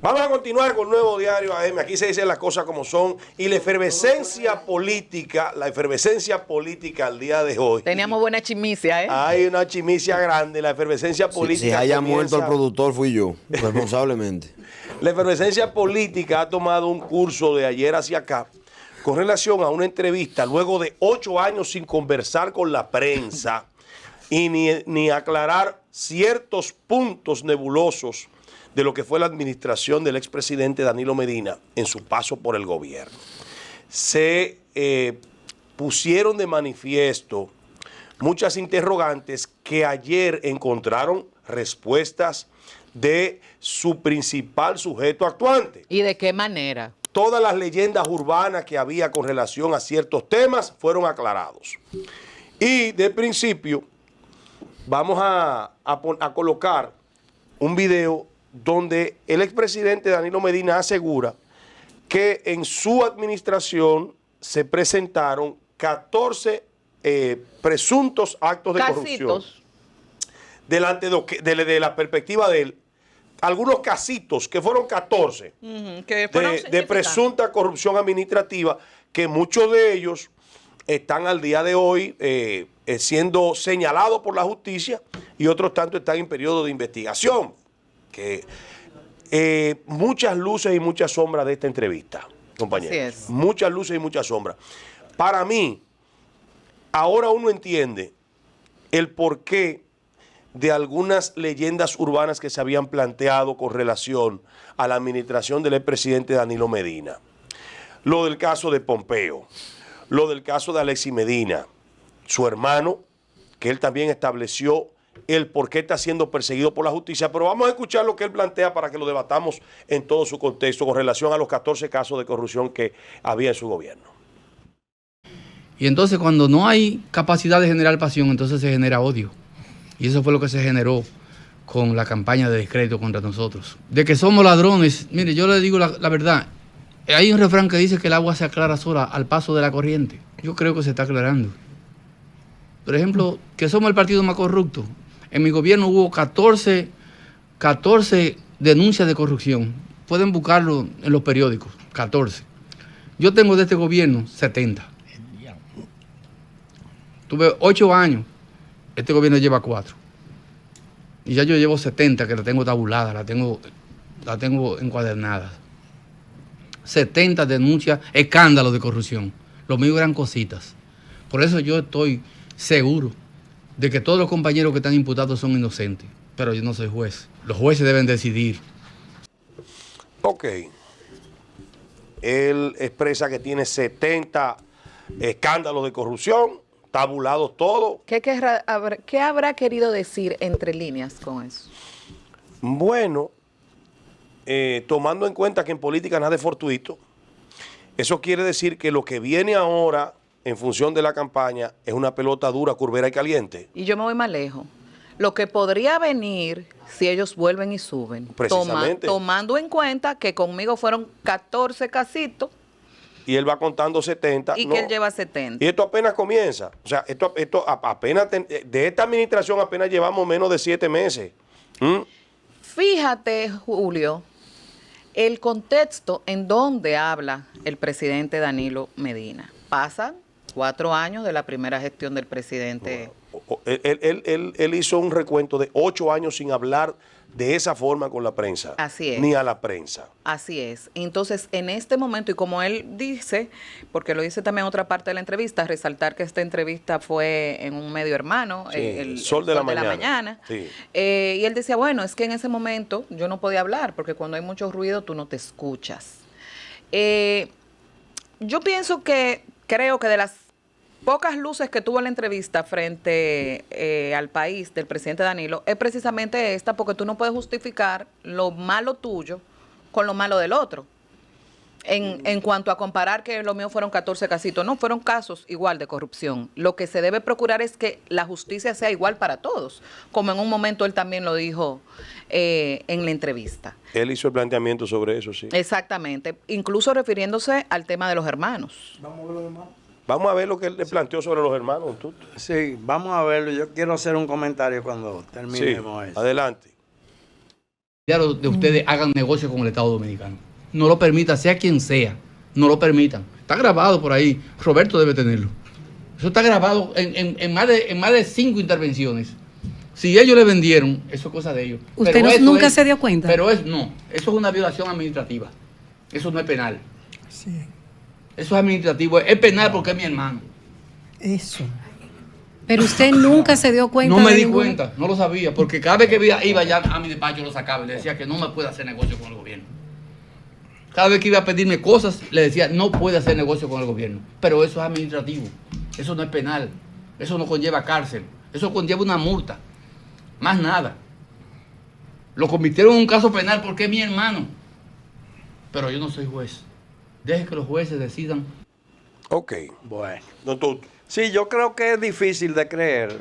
Vamos a continuar con Nuevo Diario AM. Aquí se dicen las cosas como son. Y la efervescencia política al día de hoy. Teníamos buena chimicia, ¿eh? Hay una chimicia grande. La efervescencia política. Si haya muerto el productor, fui yo, responsablemente. La efervescencia política ha tomado un curso de ayer hacia acá con relación a una entrevista luego de 8 años sin conversar con la prensa y ni aclarar ciertos puntos nebulosos de lo que fue la administración del expresidente Danilo Medina en su paso por el gobierno. Se pusieron de manifiesto muchas interrogantes que ayer encontraron respuestas de su principal sujeto actuante. ¿Y de qué manera? Todas las leyendas urbanas que había con relación a ciertos temas fueron aclarados. Y de principio vamos a colocar un video donde el expresidente Danilo Medina asegura que en su administración se presentaron 14 presuntos actos de corrupción. Delante de la perspectiva de él, algunos casitos, que fueron 14, de presunta corrupción administrativa, que muchos de ellos están al día de hoy siendo señalados por la justicia y otros tantos están en periodo de investigación. Que muchas luces y muchas sombras de esta entrevista, compañeros. Muchas luces y muchas sombras. Para mí, ahora uno entiende el porqué de algunas leyendas urbanas que se habían planteado con relación a la administración del expresidente Danilo Medina. Lo del caso de Pompeo, lo del caso de Alexis Medina, su hermano, que él también estableció el por qué está siendo perseguido por la justicia, pero vamos a escuchar lo que él plantea para que lo debatamos en todo su contexto con relación a los 14 casos de corrupción que había en su gobierno. Y entonces cuando no hay capacidad de generar pasión, entonces se genera odio. Y eso fue lo que se generó con la campaña de descrédito contra nosotros. De que somos ladrones, mire, yo le digo la verdad, hay un refrán que dice que el agua se aclara sola al paso de la corriente. Yo creo que se está aclarando. Por ejemplo, que somos el partido más corrupto. En mi gobierno hubo 14 denuncias de corrupción. Pueden buscarlo en los periódicos, 14. Yo tengo de este gobierno 70. Tuve 8 años, este gobierno lleva 4. Y ya yo llevo 70, que la tengo tabulada, la tengo encuadernada. 70 denuncias, escándalos de corrupción. Lo mío eran cositas. Por eso yo estoy seguro de que todos los compañeros que están imputados son inocentes, pero yo no soy juez. Los jueces deben decidir. Ok. Él expresa que tiene 70 escándalos de corrupción, tabulados todos. ¿Qué habrá querido decir entre líneas con eso? Bueno, tomando en cuenta que en política nada es fortuito, eso quiere decir que lo que viene ahora en función de la campaña es una pelota dura, curvera y caliente. Y yo me voy más lejos. Lo que podría venir si ellos vuelven y suben. Precisamente. Tomando en cuenta que conmigo fueron 14 casitos. Y él va contando 70. Y que él lleva 70. Y esto apenas comienza. O sea, esto apenas, de esta administración apenas llevamos menos de 7 meses. Fíjate, Julio, el contexto en donde habla el presidente Danilo Medina. Pasan 4 años de la primera gestión del presidente. Él hizo un recuento de 8 años sin hablar de esa forma con la prensa. Así es. Ni a la prensa. Así es. Entonces, en este momento, y como él dice, porque lo dice también en otra parte de la entrevista, resaltar que esta entrevista fue en un medio hermano, sí, el Sol de la Mañana. Sí. Y él decía, bueno, es que en ese momento yo no podía hablar, porque cuando hay mucho ruido tú no te escuchas. Yo pienso creo que de las pocas luces que tuvo la entrevista frente al país del presidente Danilo es precisamente esta, porque tú no puedes justificar lo malo tuyo con lo malo del otro. En cuanto a comparar que lo mío fueron 14 casitos, no, fueron casos igual de corrupción. Lo que se debe procurar es que la justicia sea igual para todos, como en un momento él también lo dijo en la entrevista. Él hizo el planteamiento sobre eso, sí. Exactamente, incluso refiriéndose al tema de los hermanos. Vamos a ver los hermanos. Vamos a ver lo que él le planteó sobre los hermanos. Sí, vamos a verlo. Yo quiero hacer un comentario cuando terminemos eso. Adelante. de ustedes hagan negocio con el Estado Dominicano. No lo permitan, sea quien sea, no lo permitan. Está grabado por ahí, Roberto debe tenerlo. Eso está grabado en más de 5 intervenciones. Si ellos le vendieron, eso es cosa de ellos. ¿Usted nunca se dio cuenta? Pero no, eso es una violación administrativa. Eso no es penal. Sí, Eso es administrativo, es penal porque es mi hermano. eso. Pero usted nunca se dio cuenta. No me de di ninguna- cuenta, no lo sabía, porque cada vez que iba ya a mi despacho lo sacaba y le decía que no me puede hacer negocio con el gobierno. Cada vez que iba a pedirme cosas, le decía no puede hacer negocio con el gobierno. Pero eso es administrativo, eso no es penal, eso no conlleva cárcel, eso conlleva una multa, más nada. Lo convirtieron en un caso penal porque es mi hermano. Pero yo no soy juez. Deje que los jueces decidan. Ok. Bueno. Don Tuto. Sí, yo creo que es difícil de creer.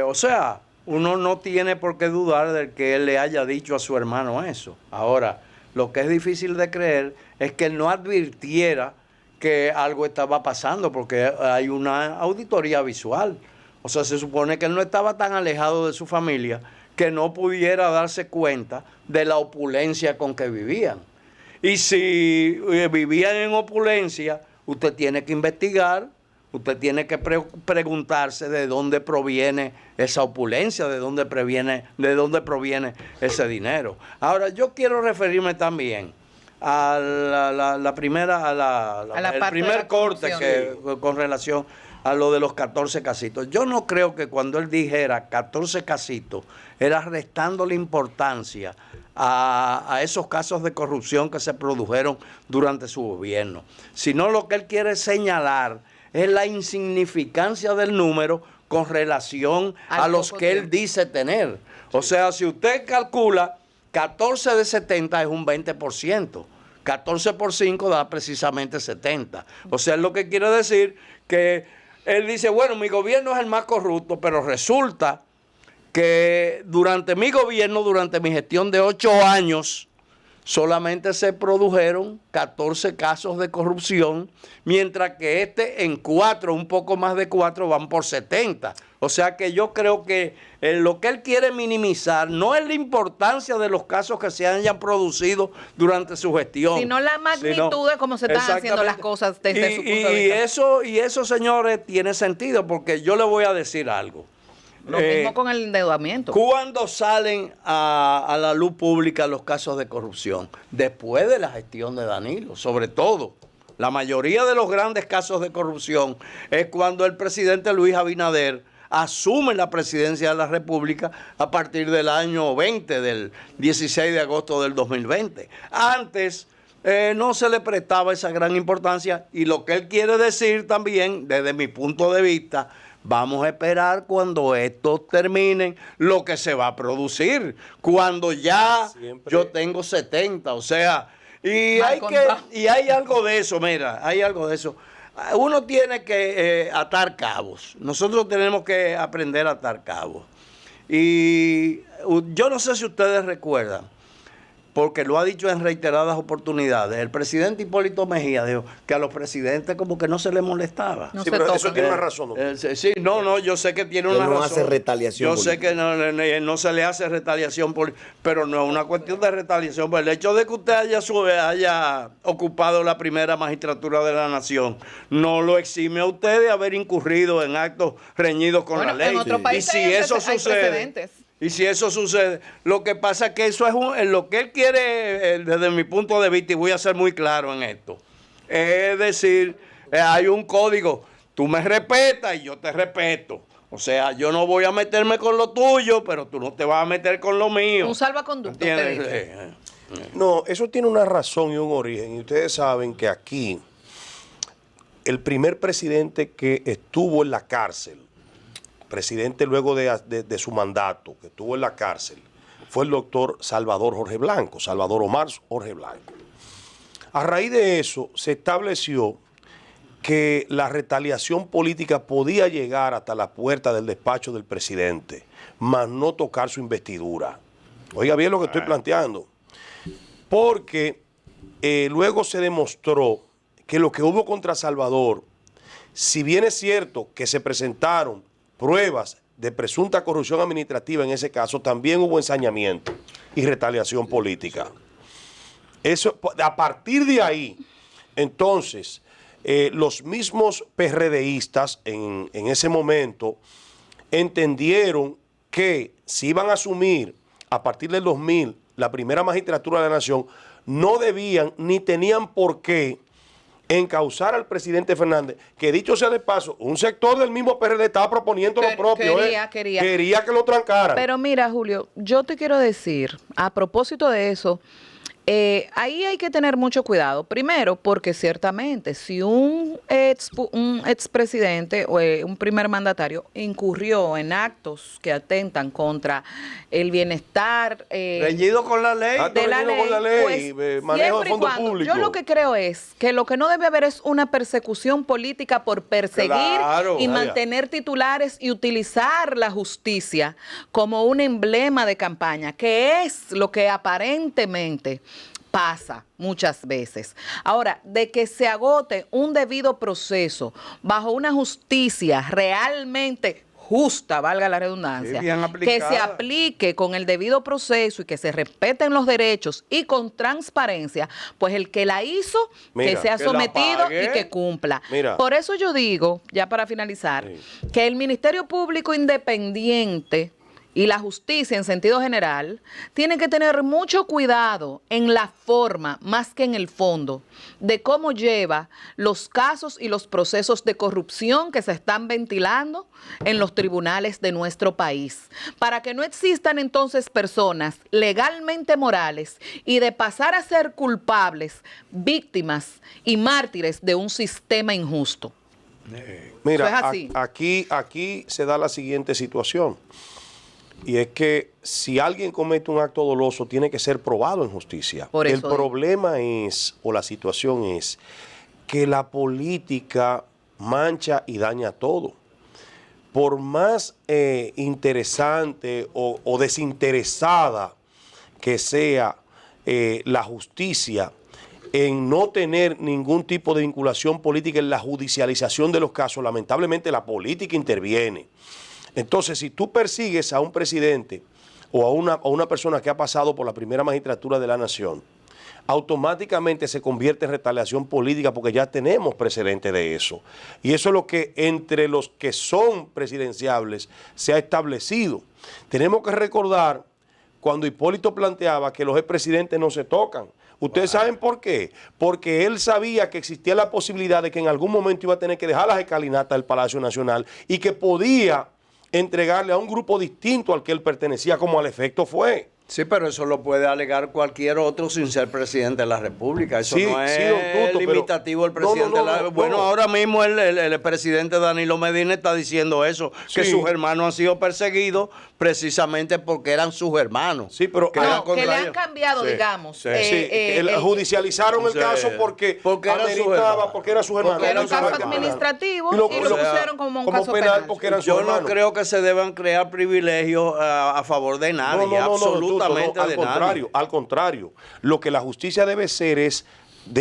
O sea, uno no tiene por qué dudar de que él le haya dicho a su hermano eso. Ahora, lo que es difícil de creer es que él no advirtiera que algo estaba pasando, porque hay una auditoría visual. O sea, se supone que él no estaba tan alejado de su familia que no pudiera darse cuenta de la opulencia con que vivían. Y si vivían en opulencia, usted tiene que investigar. Usted tiene que preguntarse de dónde proviene esa opulencia, de dónde proviene ese dinero. Ahora, yo quiero referirme también a el primer corte con relación a lo de los 14 casitos. Yo no creo que cuando él dijera 14 casitos era restándole importancia a esos casos de corrupción que se produjeron durante su gobierno, sino lo que él quiere señalar es la insignificancia del número con relación a los que él dice tener. O sea, si usted calcula, 14 de 70 es un 20%. 14 por 5 da precisamente 70. O sea, es lo que quiere decir que él dice, bueno, mi gobierno es el más corrupto, pero resulta que durante mi gobierno, durante mi gestión de 8 años, solamente se produjeron 14 casos de corrupción, mientras que en 4, un poco más de 4, van por 70. O sea que yo creo que lo que él quiere minimizar no es la importancia de los casos que se hayan producido durante su gestión, sino la magnitud de cómo se están haciendo las cosas desde su punto de vista. Y eso, señores, tiene sentido, porque yo le voy a decir algo. Lo mismo con el endeudamiento. ¿Cuándo salen a la luz pública los casos de corrupción? Después de la gestión de Danilo, sobre todo. La mayoría de los grandes casos de corrupción es cuando el presidente Luis Abinader asume la presidencia de la República a partir del año 20, del 16 de agosto del 2020. Antes no se le prestaba esa gran importancia, y lo que él quiere decir también, desde mi punto de vista, vamos a esperar cuando estos terminen lo que se va a producir, cuando ya yo tengo 70, o sea, y hay algo de eso, mira, hay algo de eso. Uno tiene que atar cabos, nosotros tenemos que aprender a atar cabos. Y yo no sé si ustedes recuerdan, porque lo ha dicho en reiteradas oportunidades, el presidente Hipólito Mejía dijo que a los presidentes como que no se les molestaba. Sí, pero eso tiene una razón. Sí, no, yo sé que tiene una razón. No hace retaliación Yo sé que no se le hace retaliación, pero no es una cuestión de retaliación. Pues el hecho de que usted haya ocupado la primera magistratura de la nación no lo exime a usted de haber incurrido en actos reñidos con la ley. En otros países y si eso sucede, y si eso sucede, lo que pasa es que eso es lo que él quiere, desde mi punto de vista, y voy a ser muy claro en esto, es decir, hay un código, tú me respetas y yo te respeto. O sea, yo no voy a meterme con lo tuyo, pero tú no te vas a meter con lo mío. Un salvaconducto. No, eso tiene una razón y un origen. Y ustedes saben que aquí el primer presidente que estuvo en la cárcel, presidente luego de su mandato, que estuvo en la cárcel, fue el doctor Salvador Jorge Blanco, Salvador Omar Jorge Blanco. A raíz de eso se estableció que la retaliación política podía llegar hasta la puerta del despacho del presidente, mas no tocar su investidura. Oiga bien lo que estoy planteando. Porque luego se demostró que lo que hubo contra Salvador, si bien es cierto que se presentaron pruebas de presunta corrupción administrativa en ese caso, también hubo ensañamiento. y retaliación política. Eso, a partir de ahí, entonces, los mismos PRDistas en ese momento entendieron que si iban a asumir a partir del 2000 la primera magistratura de la nación, no debían ni tenían por qué encausar al presidente Fernández, que dicho sea de paso, un sector del mismo PRD estaba proponiendo lo propio. Quería que lo trancaran. Pero mira, Julio, yo te quiero decir, a propósito de eso, ahí hay que tener mucho cuidado. Primero, porque ciertamente si un expresidente o un primer mandatario incurrió en actos que atentan contra el bienestar reñido con la ley, de la ley, con la ley, pues, manejo de siempre y fondos cuando, públicos. yo lo que creo es que lo que no debe haber es una persecución política por perseguir Claro, y vaya. mantener titulares y utilizar la justicia como un emblema de campaña, que es lo que aparentemente pasa muchas veces. Ahora, de que se agote un debido proceso bajo una justicia realmente justa, valga la redundancia, Sí, bien que aplicada. se aplique con el debido proceso y que se respeten los derechos y con transparencia, pues el que la hizo, Mira, que sea que la sometido pague. y que cumpla. Mira. Por eso yo digo, ya para finalizar, Sí. que el Ministerio Público Independiente y la justicia en sentido general tienen que tener mucho cuidado en la forma más que en el fondo de cómo lleva los casos y los procesos de corrupción que se están ventilando en los tribunales de nuestro país, para que no existan entonces personas legalmente morales y de pasar a ser culpables, víctimas y mártires de un sistema injusto. Mira, Eso es así. aquí se da la siguiente situación. Y es que si alguien comete un acto doloso, tiene que ser probado en justicia. Por El eso digo. problema es, o la situación es, que la política mancha y daña todo. Por más interesante o desinteresada que sea la justicia en no tener ningún tipo de vinculación política en la judicialización de los casos, lamentablemente la política interviene. Entonces, si tú persigues a un presidente o a una persona que ha pasado por la primera magistratura de la nación, automáticamente se convierte en retaliación política porque ya tenemos precedente de eso. Y eso es lo que entre los que son presidenciables se ha establecido. Tenemos que recordar cuando Hipólito planteaba que los expresidentes no se tocan. ¿Ustedes saben por qué? Porque él sabía que existía la posibilidad de que en algún momento iba a tener que dejar las escalinatas del Palacio Nacional y que podía entregarle a un grupo distinto al que él pertenecía, como al efecto fue. Sí, pero eso lo puede alegar cualquier otro sin ser presidente de la República. Eso Sí, no es sí, don Tuto, pero- limitativo del presidente No, de la no, Bueno, no. ahora mismo el presidente Danilo Medina está diciendo eso, que Sí. sus hermanos han sido perseguidos precisamente porque eran sus hermanos. Sí, pero Que eran No, que contra le han ellos. cambiado, Sí, digamos. sí. Judicializaron el sí, caso porque era su ameritaba, hermano. porque era su hermano. Porque Era un su caso hermano. administrativo Y lo- y lo o sea, pusieron como un como caso penal penal. porque eran sus Yo no hermanos. creo que se deban crear privilegios a favor de nadie, absolutamente al de contrario, nadie. al contrario. Lo que la justicia debe hacer es,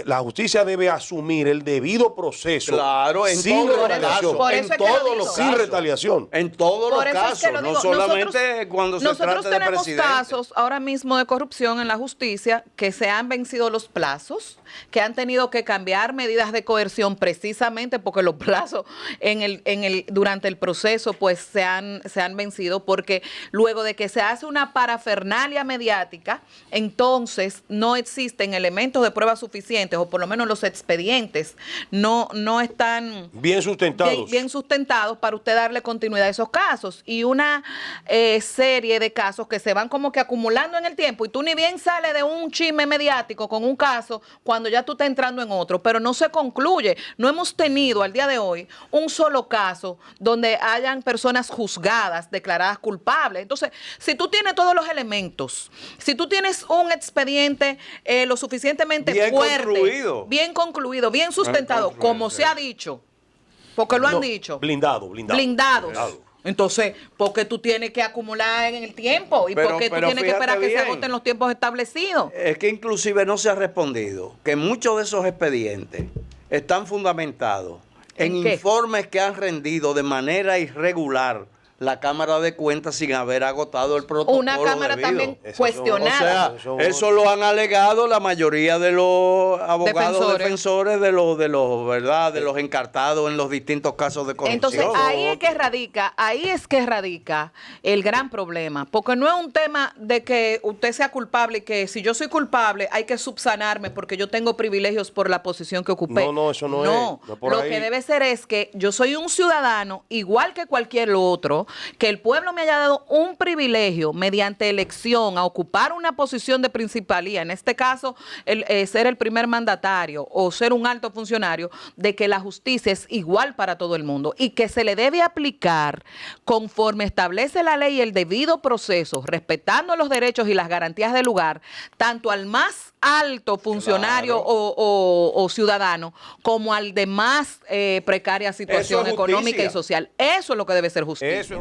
la justicia debe asumir el debido proceso Claro, en sin todos los retaliación. casos. Por En eso es que lo todos digo. los Sin casos. retaliación. En todos los Por eso es casos, que lo no digo. solamente cuando se nosotros trata de tenemos presidente. casos ahora mismo de corrupción en la justicia que se han vencido los plazos, que han tenido que cambiar medidas de coerción precisamente porque los plazos durante el proceso pues se han vencido, porque luego de que se hace una parafernalia mediática, entonces no existen elementos de prueba suficientes, o por lo menos los expedientes no están Bien sustentados. bien sustentados para usted darle continuidad a esos casos. Y una serie de casos que se van como que acumulando en el tiempo y tú ni bien sales de un chisme mediático con un caso cuando ya tú estás entrando en otro, pero no se concluye. No hemos tenido al día de hoy un solo caso donde hayan personas juzgadas, declaradas culpables. Entonces, si tú tienes todos los elementos, si tú tienes un expediente lo suficientemente Bien fuerte, concluido. bien concluido, bien sustentado, concluido, como sí. se ha dicho, porque lo han No, dicho, Blindado. blindados. Entonces, ¿por qué tú tienes que acumular en el tiempo? ¿Y Pero- por qué tú pero tienes que esperar fíjate que se bien. agoten los tiempos establecidos? Es que inclusive no se ha respondido que muchos de esos expedientes están fundamentados en ¿En qué? informes que han rendido de manera irregular la Cámara de Cuentas sin haber agotado el protocolo Una Cámara debido. también Esos son- cuestionada. O sea, eso lo han alegado la mayoría de los abogados defensores de los ¿verdad? De los encartados en los distintos casos de corrupción. Entonces, ahí es que radica el gran problema, porque no es un tema de que usted sea culpable y que si yo soy culpable hay que subsanarme porque yo tengo privilegios por la posición que ocupé. No, eso no es. No por lo ahí. que debe ser es que yo soy un ciudadano igual que cualquier otro, que el pueblo me haya dado un privilegio mediante elección a ocupar una posición de principalía, en este caso ser el primer mandatario o ser un alto funcionario, de que la justicia es igual para todo el mundo y que se le debe aplicar conforme establece la ley y el debido proceso, respetando los derechos y las garantías del lugar, tanto al más alto funcionario o ciudadano como al de más precaria situación Eso es económica justicia. y social. Eso es lo que debe ser justicia. Eso es